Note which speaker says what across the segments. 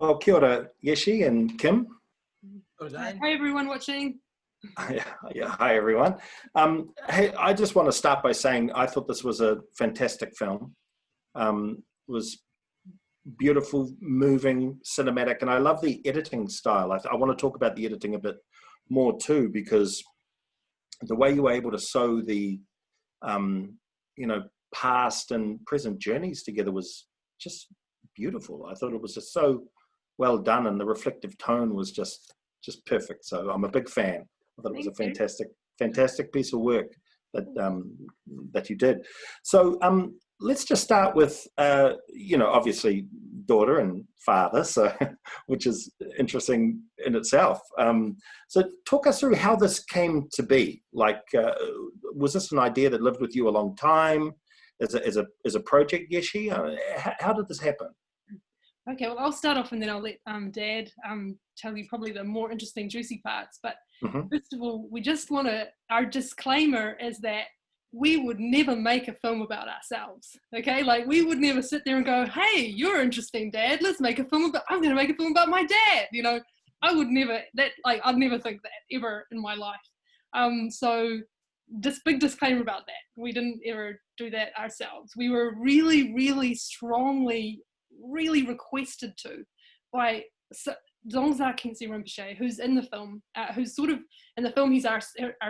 Speaker 1: Well, kia ora, Yeshi and Kim.
Speaker 2: Hi everyone watching.
Speaker 1: Yeah, hi everyone. Hey, I just want to start by saying I thought this was a fantastic film. It was beautiful, moving, cinematic, and I love the editing style. I want to talk about the editing a bit more too, because the way you were able to sew the, past and present journeys together was just beautiful. I thought it was just so well done, and the reflective tone was just perfect. So I'm a big fan. I thought it was a fantastic piece of work that you did. So let's just start with obviously daughter and father, so which is interesting in itself. So talk us through how this came to be. Like, was this an idea that lived with you a long time? As a project, Yeshi? How did this happen?
Speaker 2: Okay, well, I'll start off and then I'll let Dad tell you probably the more interesting, juicy parts. But First of all, we just want to, our disclaimer is that we would never make a film about ourselves, okay? Like, we would never sit there and go, hey, you're interesting, Dad, let's make a film about, I'm going to make a film about my dad, you know? I would never, I'd never think that ever in my life. So this big disclaimer about that. We didn't ever do that ourselves. We were really, really strongly requested to by Dzongsa Khyentse Rinpoche, who's in the film, who's sort of in the film. He's our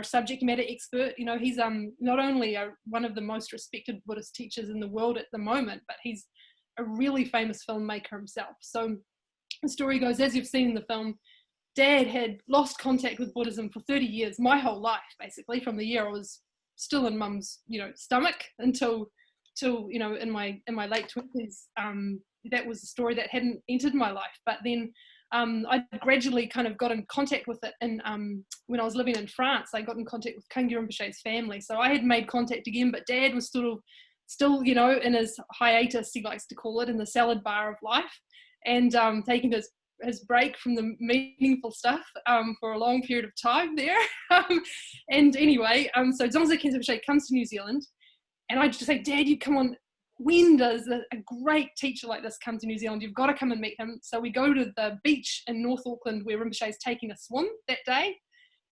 Speaker 2: subject matter expert. You know, he's not only one of the most respected Buddhist teachers in the world at the moment, but he's a really famous filmmaker himself. So the story goes, as you've seen in the film, Dad had lost contact with Buddhism for 30 years, my whole life, basically, from the year I was still in Mum's, stomach until in my late 20s. That was a story that hadn't entered my life. But then I gradually kind of got in contact with it. And when I was living in France, I got in contact with Khyentse Rinpoche's family. So I had made contact again, but Dad was still, in his hiatus, he likes to call it, in the salad bar of life, and taking his break from the meaningful stuff for a long period of time there. And anyway, so Dzongsa Khyentse Rinpoche comes to New Zealand, and I just say, Dad, you come on. When does a great teacher like this come to New Zealand? You've got to come and meet him. So we go to the beach in North Auckland where Rinpoche is taking a swim that day.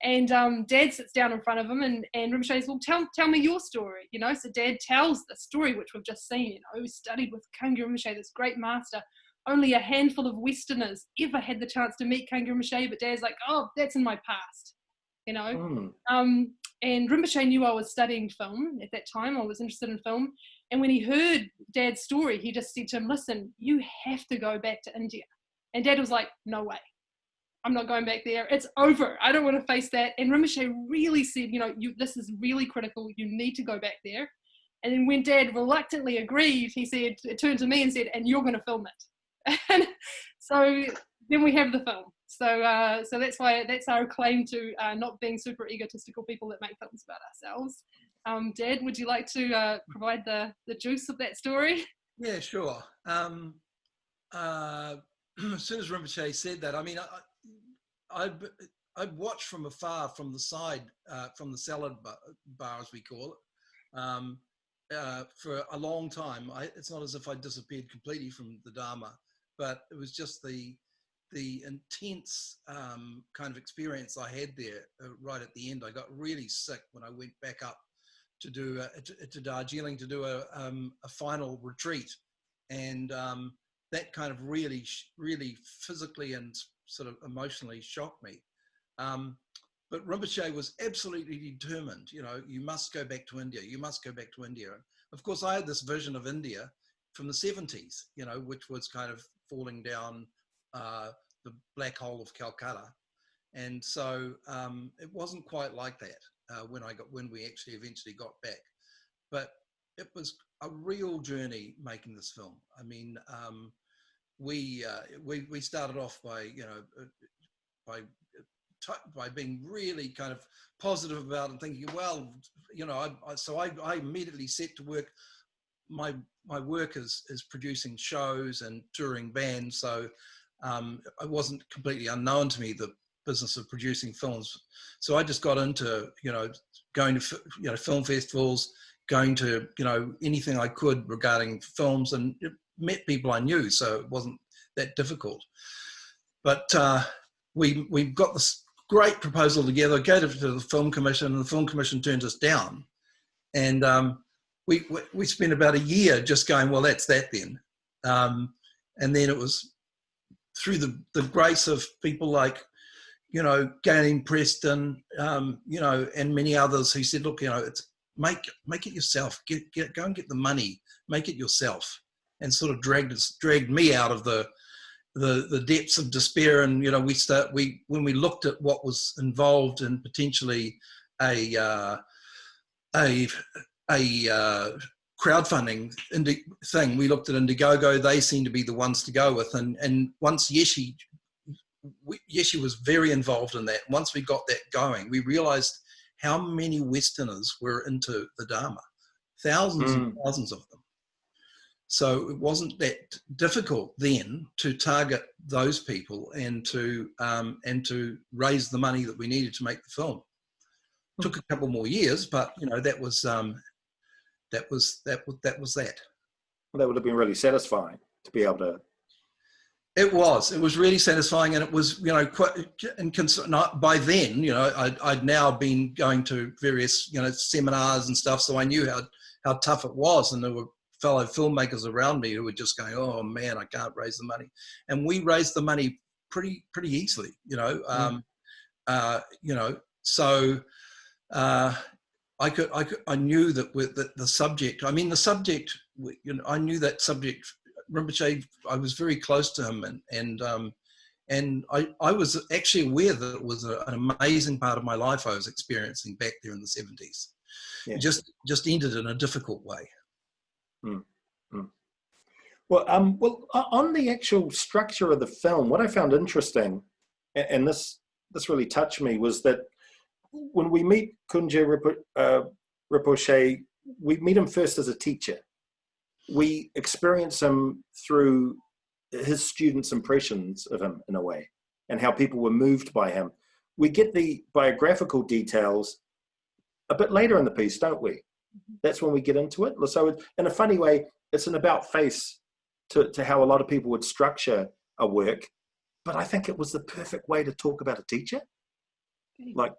Speaker 2: And Dad sits down in front of him, and Rinpoche says, well, tell me your story. So Dad tells the story, which we've just seen. We studied with Khyentse Rinpoche, this great master. Only a handful of Westerners ever had the chance to meet Khyentse Rinpoche, but Dad's like, oh, that's in my past, And Rinpoche knew I was studying film at that time. I was interested in film. And when he heard Dad's story, he just said to him, listen, you have to go back to India. And Dad was like, no way. I'm not going back there. It's over. I don't want to face that. And Rinpoche really said, this is really critical. You need to go back there. And then when Dad reluctantly agreed, he turned to me and said, and you're going to film it. And so then we have the film. So that's our claim to not being super egotistical people that make films about ourselves. Dad, would you like to provide the juice of that story?
Speaker 3: Yeah, sure. As soon as Rinpoche said that, I mean, I watched from afar, from the side, from the salad bar, as we call it, for a long time. It's not as if I disappeared completely from the Dharma, but it was just the intense kind of experience I had there right at the end. I got really sick when I went back up to do to Darjeeling to do a final retreat, and that kind of really physically and sort of emotionally shocked me. But Rinpoche was absolutely determined. You must go back to India. You must go back to India. Of course, I had this vision of India from the 70s, which was kind of falling down the black hole of Calcutta, and so it wasn't quite like that when we actually eventually got back. But it was a real journey making this film. I mean, we started off by being really kind of positive about it and thinking, well, I immediately set to work. My work is producing shows and touring bands, so it wasn't completely unknown to me, the business of producing films. So I just got into, going to, film festivals, going to, anything I could regarding films, and met people I knew. So it wasn't that difficult. But we got this great proposal together, gave it to the Film Commission, and the Film Commission turned us down. And we spent about a year just going, well, that's that then. And then it was through the grace of people like, Gandhi Preston, and many others who said, look, it's make it yourself. Go and get the money, make it yourself, and sort of dragged me out of the depths of despair. And when we looked at what was involved in potentially a crowdfunding thing, we looked at Indiegogo. They seemed to be the ones to go with, and once Yeshi was very involved in that. Once we got that going, we realized how many Westerners were into the Dharma, thousands and thousands of them. So it wasn't that difficult then to target those people and to raise the money that we needed to make the film. It took a couple more years, but that was that.
Speaker 1: Well, that would have been really satisfying to be able to.
Speaker 3: It was really satisfying, and it was, quite, and by then, I'd now been going to various, seminars and stuff, so I knew how tough it was, and there were fellow filmmakers around me who were just going, oh man, I can't raise the money. And we raised the money pretty easily, so I knew that the subject, I knew that subject, Rinpoche, I was very close to him, and I was actually aware that it was an amazing part of my life I was experiencing back there in the 70s. Yeah. It just ended in a difficult way.
Speaker 1: Well, on the actual structure of the film, what I found interesting, and this really touched me, was that when we meet Kunja Rinpoche, we meet him first as a teacher. We experience him through his students' impressions of him in a way, and how people were moved by him. We get the biographical details a bit later in the piece, don't we? That's when we get into it. So in a funny way, it's an about face to how a lot of people would structure a work, but I think it was the perfect way to talk about a teacher. Like,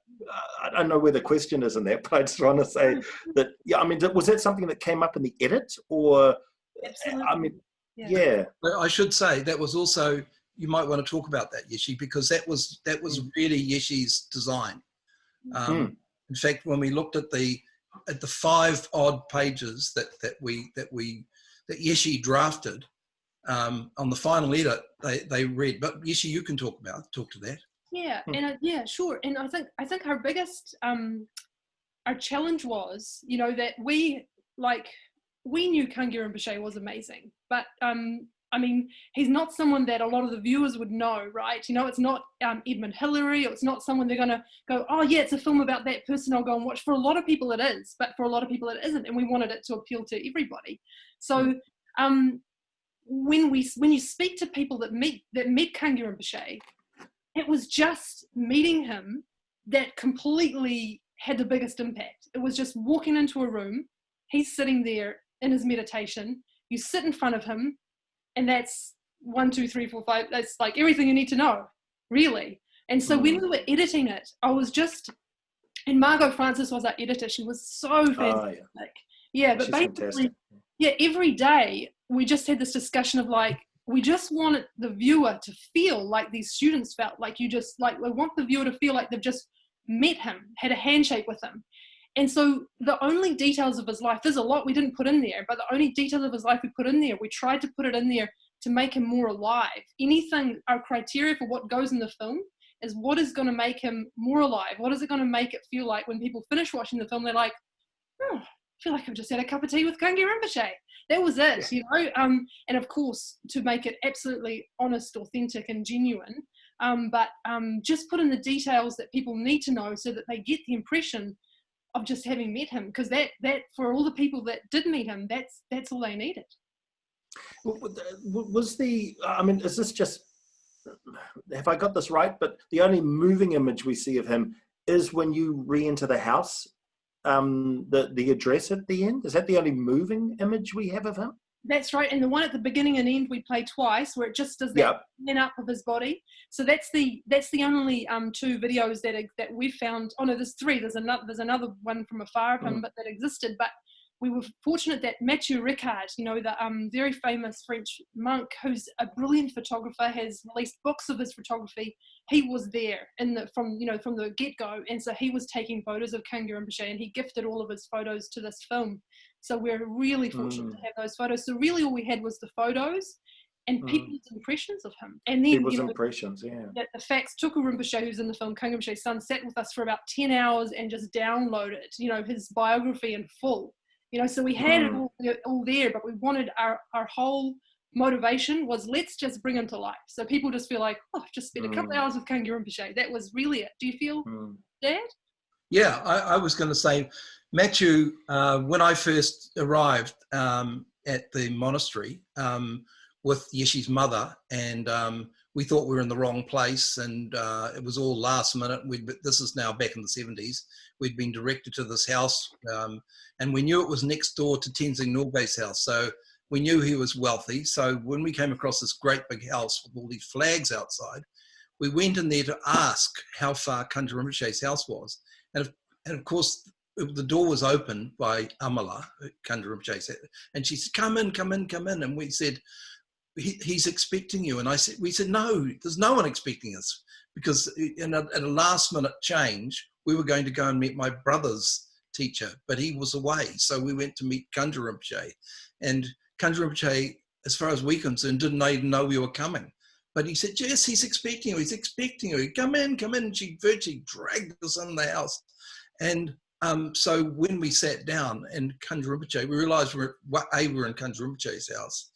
Speaker 1: I don't know where the question is in that, but I just want to say that, was that something that came up in the edit, or?
Speaker 2: Absolutely.
Speaker 1: Yeah.
Speaker 3: I should say that was also, you might want to talk about that, Yeshi, because that was really Yeshi's design. In fact, when we looked at the 5 odd pages that Yeshi drafted on the final edit, they read. But Yeshi, you can talk to that.
Speaker 2: Yeah, and sure. And I think our biggest our challenge was, that we knew Kangi Rinpoche was amazing, but he's not someone that a lot of the viewers would know, right? It's not Edmund Hillary, or it's not someone they're gonna go, oh yeah, it's a film about that person, I'll go and watch. For a lot of people it is, but for a lot of people it isn't, and we wanted it to appeal to everybody. So when you speak to people that met Kangi Rinpoche, it was just meeting him that completely had the biggest impact. It was just walking into a room, he's sitting there in his meditation, you sit in front of him, and that's 1, 2, 3, 4, 5, that's like everything you need to know, really. And so when we were editing it, I was just, and Margot Francis was our editor, she was so fantastic. But she's basically, fantastic. Every day we just had this discussion of we just wanted the viewer to feel like these students felt, we want the viewer to feel like they've just met him, had a handshake with him. And so the only details of his life, there's a lot we didn't put in there, but the only details of his life we put in there, we tried to put it in there to make him more alive. Our criteria for what goes in the film is what is going to make him more alive? What is it going to make it feel like when people finish watching the film, they're like, oh, I feel like I've just had a cup of tea with Kangi Rinpoche. That was it, and of course, to make it absolutely honest, authentic, and genuine, but just put in the details that people need to know so that they get the impression of just having met him, because that for all the people that did meet him, that's all they needed.
Speaker 1: Is this just, have I got this right? But the only moving image we see of him is when you re-enter the house, the address at the end. Is that the only moving image we have of him?
Speaker 2: That's right, and the one at the beginning and end we play twice, where it just does that pan up of his body. So that's the only 2 videos that we've found. Oh no, there's 3. There's another one from afar of him, but that existed. But we were fortunate that Mathieu Ricard, the very famous French monk who's a brilliant photographer, has released books of his photography. He was there from the get-go, and so he was taking photos of Kangya Rinpoche, and he gifted all of his photos to this film. So we're really fortunate to have those photos. So really all we had was the photos and people's impressions of him. And then
Speaker 1: people's impressions,
Speaker 2: that the facts, Tuku Rinpoche, who's in the film, Kangya Rinpoche's son, sat with us for about 10 hours and just downloaded, his biography in full. So we had it all there, but we wanted our whole motivation was, let's just bring him to life. So people just feel like, oh, I've just spent a couple of hours with Kangya Rinpoche. That was really it. Do you feel that?
Speaker 3: Yeah, I was going to say, Mathieu, when I first arrived at the monastery with Yeshi's mother, and we thought we were in the wrong place, and it was all last minute. This is now back in the 70s. We'd been directed to this house, and we knew it was next door to Tenzing Norgay's house. So we knew he was wealthy. So when we came across this great big house with all these flags outside, we went in there to ask how far Kangya Rinpoche's house was. And of course, the door was opened by Amala, Kangya Rinpoche said, and she said, come in. And we said, he's expecting you. And we said, no, there's no one expecting us, because at a last minute change, we were going to go and meet my brother's teacher, but he was away. So we went to meet Kangya Rinpoche, and Kangya Rinpoche, as far as we're concerned, didn't even know we were coming. But he said, yes, he's expecting you. Come in. She virtually dragged us in the house. And so when we sat down and Kangya Rinpoche, we realized we were in Kangya Rinpoche's house,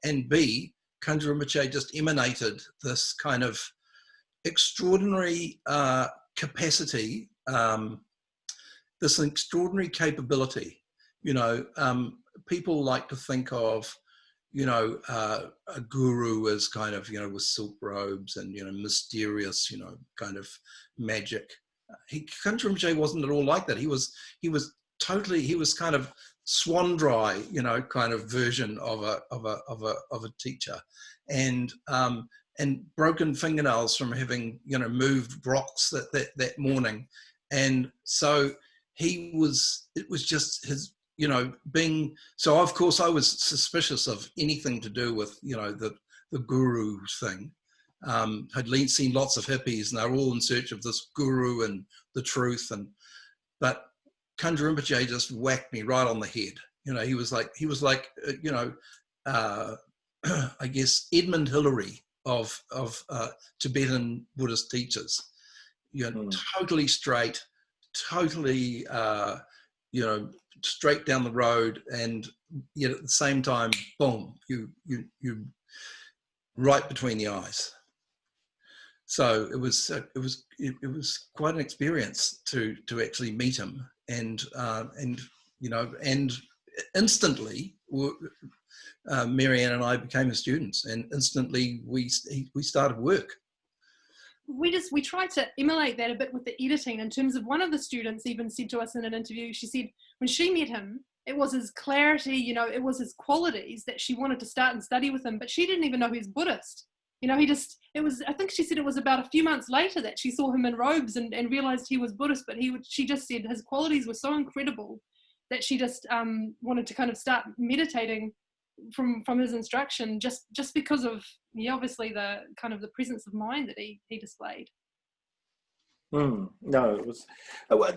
Speaker 3: and B, Kangya Rinpoche just emanated this kind of extraordinary capacity, this extraordinary capability. People like to think of, a guru as kind of, with silk robes and, mysterious, kind of magic. Kangya Rinpoche wasn't at all like that. He was kind of swan dry, kind of version of a teacher, and broken fingernails from having, moved rocks that morning. And so it was just his, being, so of course I was suspicious of anything to do with, the guru thing. Had seen lots of hippies, and they were all in search of this guru and the truth. But Kangya Rinpoche just whacked me right on the head. He was like, I guess Edmund Hillary of Tibetan Buddhist teachers. Totally straight, totally, straight down the road, and yet at the same time, boom, you right between the eyes. So it was quite an experience to actually meet him, and instantly Marianne and I became his students, and instantly we started work.
Speaker 2: We tried to emulate that a bit with the editing, in terms of, one of the students even said to us in an interview, she said when she met him, it was his clarity, it was his qualities that she wanted to start and study with him, but she didn't even know he was Buddhist. I think she said it was about a few months later that she saw him in robes and realized he was Buddhist, but she just said his qualities were so incredible that she just wanted to kind of start meditating from his instruction, just because of, obviously, the kind of the presence of mind that he displayed.
Speaker 1: No, it was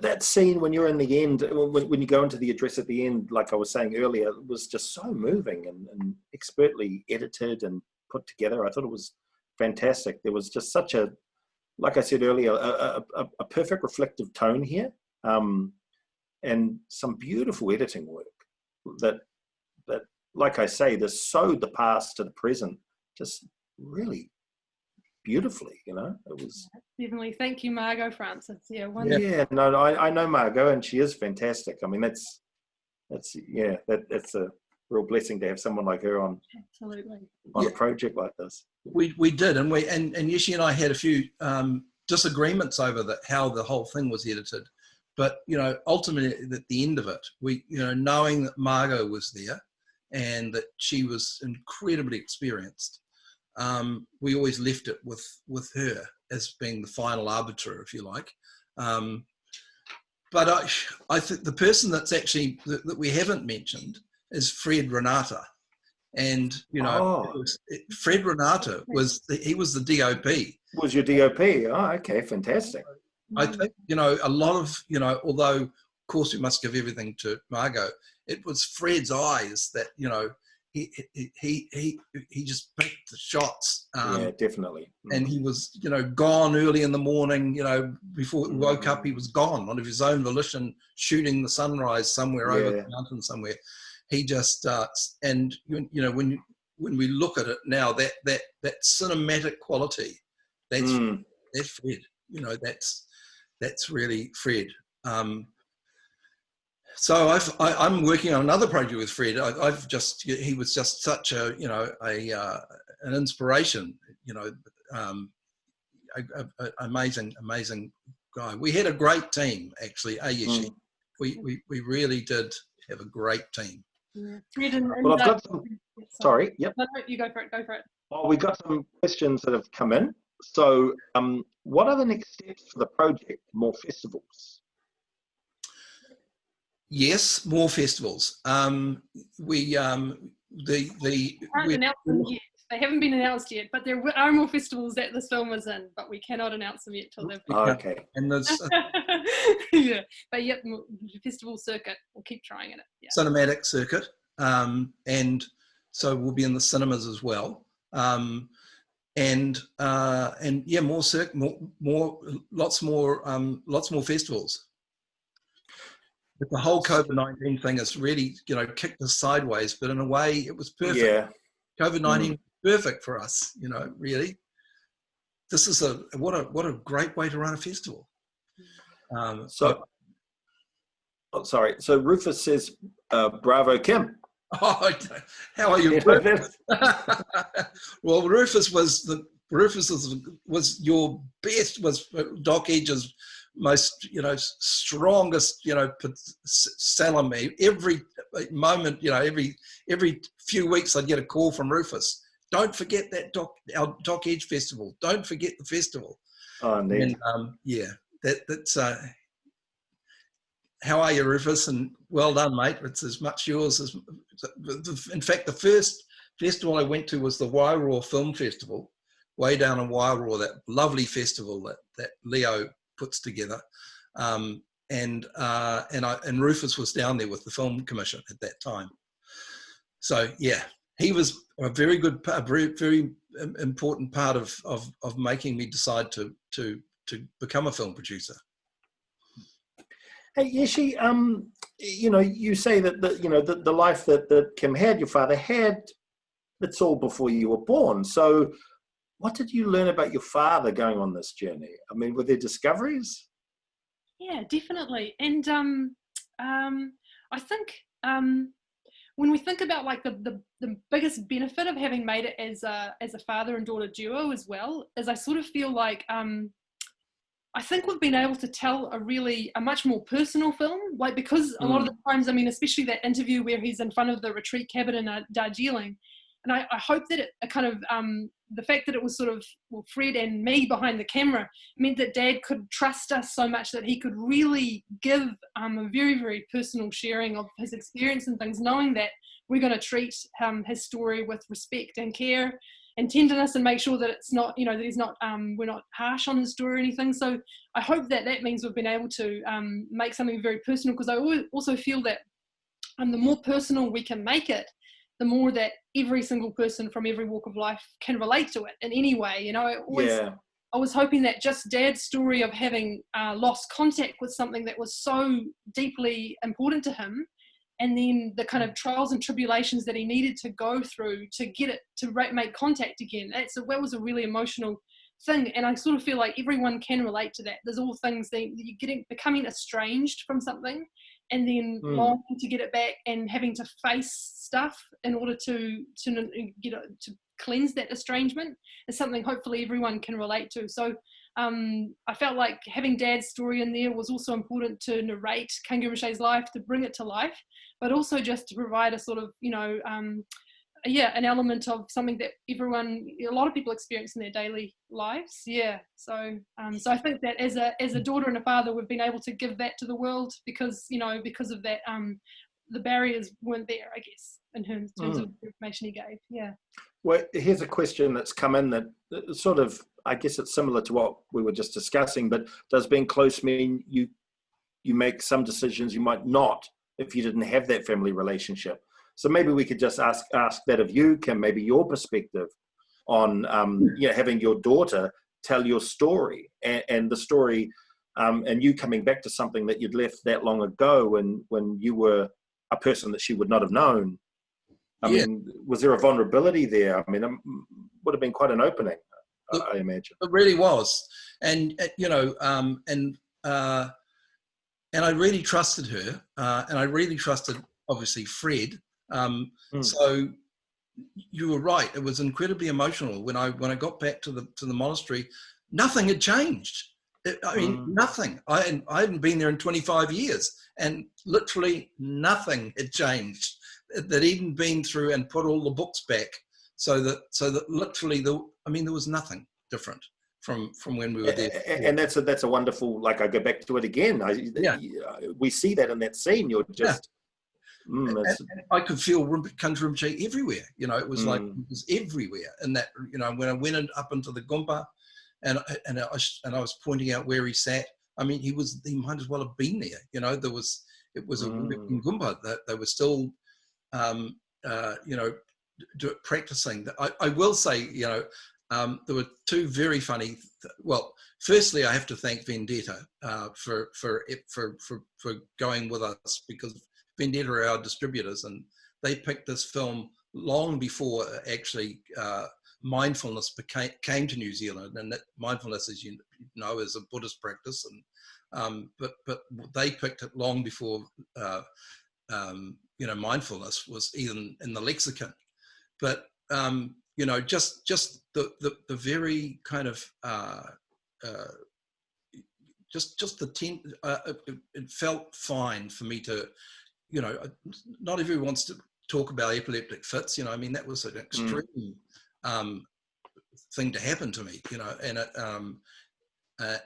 Speaker 1: that scene when you're in the end, when you go into the address at the end, like I was saying earlier, it was just so moving and expertly edited and put together. I thought it was fantastic. There was just such a, like I said earlier, a perfect reflective tone here, and some beautiful editing work that like I say, they sewed the past to the present just really beautifully. It was
Speaker 2: definitely. Thank you, Margot Francis.
Speaker 1: Yeah, no, I know Margot, and she is fantastic. I mean, that's a real blessing to have someone like her on a project like this.
Speaker 3: We did, and Yeshi and I had a few disagreements over how the whole thing was edited, but ultimately at the end of it, we knowing that Margot was there, and that she was incredibly experienced. We always left it with her as being the final arbiter, if you like. But I think the person that's actually that we haven't mentioned is Fred Renata. And, you know, Fred Renata was the DOP.
Speaker 1: Was your DOP? Oh, okay, fantastic.
Speaker 3: I think, you know, a lot of, you know, although, of course, we must give everything to Margot, it was Fred's eyes that, you know, he just picked the shots.
Speaker 1: Yeah, definitely.
Speaker 3: And he was, you know, gone early in the morning, you know, before he woke up, he was gone on his own volition, shooting the sunrise somewhere over the mountain somewhere. He just, and, you know, when we look at it now, that cinematic quality, that's Fred, you know, that's really Fred. So I'm working on another project with Fred. He was just such a, you know, an inspiration, you know, amazing guy. We had a great team, actually. We really did have a great team.
Speaker 2: Yeah. Fred and
Speaker 1: well, I've got some. Sorry. Yep.
Speaker 2: No, you go for it. Go for it.
Speaker 1: Well, we got some questions that have come in. So, what are the next steps for the project? More festivals?
Speaker 3: Yes, more festivals. We
Speaker 2: can't announce them yet. They haven't been announced yet, but there are more festivals that this film is in, but we cannot announce them yet till they've been.
Speaker 1: Okay.
Speaker 3: And there's
Speaker 2: yeah, but yep, festival circuit. We'll keep trying it. Yeah.
Speaker 3: Cinematic circuit, and so we'll be in the cinemas as well. And yeah, lots more festivals. But the whole COVID-19 thing has really, you know, kicked us sideways, but in a way it was perfect.
Speaker 1: Yeah.
Speaker 3: COVID-19 was perfect for us, you know, really. This is what a great way to run a festival.
Speaker 1: Sorry. So Rufus says, bravo, Kim.
Speaker 3: Oh, how are you? Well, Rufus was your best, was Doc Edge's most, you know, strongest, you know, selling me. Every moment, you know, every few weeks I'd get a call from Rufus. Don't forget our Doc Edge festival. Don't forget the festival.
Speaker 1: Oh, neat.
Speaker 3: And yeah, that's how are you, Rufus? And well done, mate. It's as much yours as, in fact, the first festival I went to was the Wairua Film Festival, way down in Wairua, that lovely festival that Leo puts together, and Rufus was down there with the film commission at that time. So yeah, he was a very important part of making me decide to become a film producer.
Speaker 1: Hey, Yeshi, you know, you say that the life that Kim had, your father had, it's all before you were born. So what did you learn about your father going on this journey? I mean, were there discoveries?
Speaker 2: Yeah, definitely. And I think when we think about like the biggest benefit of having made it as a father and daughter duo as well, is I sort of feel like I think we've been able to tell a much more personal film, like, because a lot of the times, I mean, especially that interview where he's in front of the retreat cabin in Darjeeling, and I hope that it kind of, the fact that it was sort of, well, Fred and me behind the camera meant that Dad could trust us so much that he could really give a very, very personal sharing of his experience and things, knowing that we're going to treat his story with respect and care and tenderness, and make sure that it's not, you know, that he's not, we're not harsh on his story or anything. So I hope that means we've been able to make something very personal, because I also feel that the more personal we can make it, the more that every single person from every walk of life can relate to it in any way. You know, I was hoping that just Dad's story of having lost contact with something that was so deeply important to him, and then the kind of trials and tribulations that he needed to go through to get it to make contact again. That was a really emotional thing, and I sort of feel like everyone can relate to that. There's all things that you're becoming estranged from something, and then longing to get it back, and having to face stuff in order to cleanse that estrangement is something hopefully everyone can relate to. So I felt like having Dad's story in there was also important to narrate Kangaroo life, to bring it to life, but also just to provide a sort of, an element of something that a lot of people experience in their daily lives. So I think that as a daughter and a father, we've been able to give that to the world because of that, the barriers weren't there, I guess, in terms of the information he gave. Yeah.
Speaker 1: Well, here's a question that's come in that sort of, I guess it's similar to what we were just discussing, but does being close mean you make some decisions you might not if you didn't have that family relationship? So maybe we could just ask that of you, Kim, maybe your perspective on having your daughter tell your story and the story, and you coming back to something that you'd left that long ago when you were a person that she would not have known. I mean, was there a vulnerability there? I mean, it would have been quite an opening, I imagine.
Speaker 3: It really was, and and I really trusted her, and I really trusted, obviously, Fred. So you were right. It was incredibly emotional when I got back to the monastery. Nothing had changed. Nothing. I hadn't been there in 25 years, and literally nothing had changed. They'd even been through and put all the books back, so that literally there was nothing different from when we were there before.
Speaker 1: And that's a wonderful, like, I go back to it again. We see that in that scene. You're just
Speaker 3: and I could feel Country Rinpoche everywhere. It was like it was everywhere. And that when I went up into the Gumpa, and I was pointing out where he sat. I mean, he might as well have been there. It was a Gumpa that they were still practicing. I will say, there were two very funny. Well, firstly, I have to thank Vendetta for going with us, because Vendetta are our distributors, and they picked this film long before actually mindfulness came to New Zealand. And that mindfulness, as you know, is a Buddhist practice, and but they picked it long before mindfulness was even in the lexicon. But just the very kind of it felt fine for me to, not everyone wants to talk about epileptic fits. That was an extreme thing to happen to me.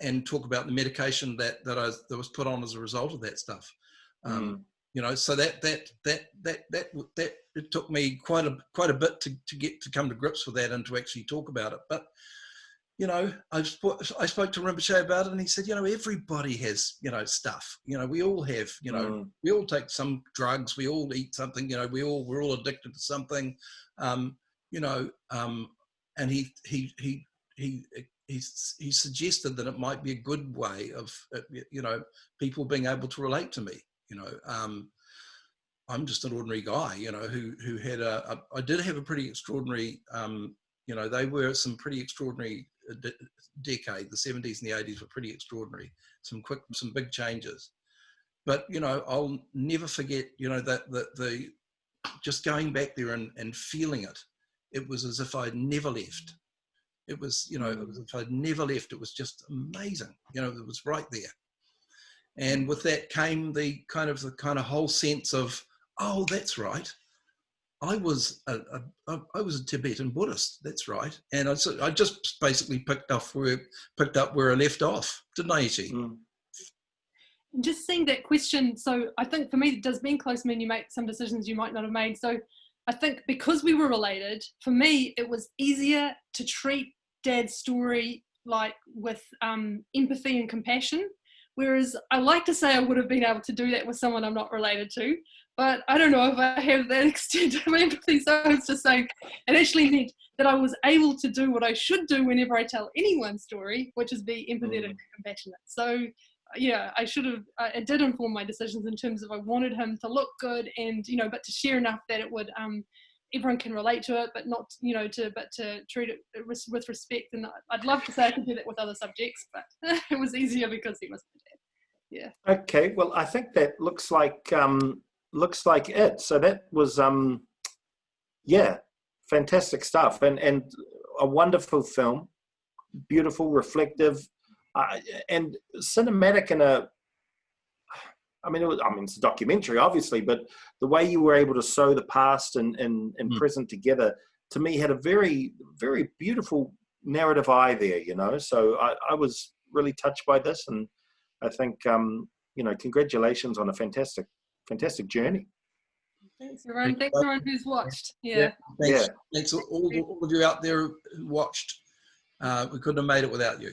Speaker 3: And talk about the medication that was put on as a result of that stuff. So that it took me quite a bit to come to grips with that and to actually talk about it. But I spoke to Rinpoche about it, and he said, everybody has stuff. We all have. We all take some drugs. We all eat something. We're all addicted to something. And he suggested that it might be a good way of people being able to relate to me. I'm just an ordinary guy, who had I did have a pretty extraordinary, they were some pretty extraordinary decade. The 70s and the 80s were pretty extraordinary. Some big changes. But, I'll never forget, that the just going back there and feeling it. It was as if I'd never left. It was, it was as if I'd never left. It was just amazing. It was right there. And with that came the kind of whole sense of, oh, that's right. I was a Tibetan Buddhist. That's right. And I just basically picked up where I left off, didn't I, Ichi?
Speaker 2: Just seeing that question. So I think for me, does being close mean you make some decisions you might not have made? So I think because we were related, for me, it was easier to treat Dad's story like with empathy and compassion. Whereas I like to say I would have been able to do that with someone I'm not related to, but I don't know if I have that extent of empathy. So I was just saying, it actually meant that I was able to do what I should do whenever I tell anyone's story, which is be empathetic and compassionate. So yeah, I should have, it did inform my decisions in terms of I wanted him to look good and, but to share enough that it would, everyone can relate to it, but not, to treat it with respect. And I'd love to say I could do that with other subjects, but it was easier because he was my dad. Yeah. Okay.
Speaker 1: Well, I think that looks like it. So that was, fantastic stuff and a wonderful film, beautiful, reflective, and cinematic in a. I mean, it's a documentary, obviously, but the way you were able to sew the past and present together, to me, had a very, very beautiful narrative eye there, you know. So I was really touched by this, and I think, you know, congratulations on a fantastic journey.
Speaker 2: Thanks, everyone. Thanks, everyone who's watched. Yeah.
Speaker 3: Thanks all of you out there who watched. We couldn't have made it without you.